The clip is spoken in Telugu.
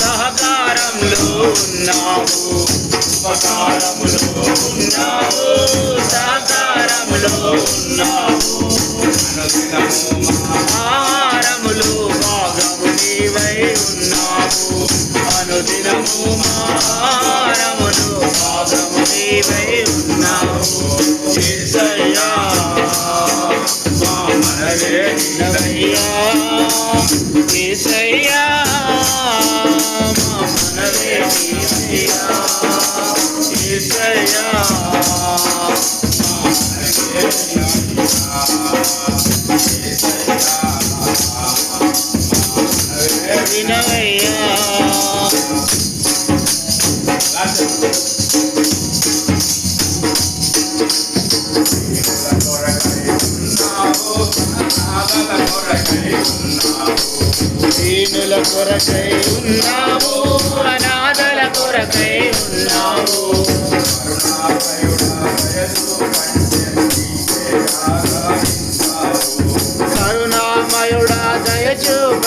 సహకారంలో ఉన్నావు, ఉపకారములో ఉన్నావు, సహకారములో ఉన్నావు. ఆహారములు భాగము నీవై ఉన్నావు, అనుదినము ఆహారములు భాగము నీవై ఉన్నావు. యేసయ్యా మా మనవే వినవయ్యా, యేసయ్యా మా మనవే వినవయ్యా, యేసయ్యా మా మనవే వినవయ్యా. దీనుల కొరకై ఉన్నావు, అనాథల కొరకై ఉన్నావు. కరుణామయుడా దయచూప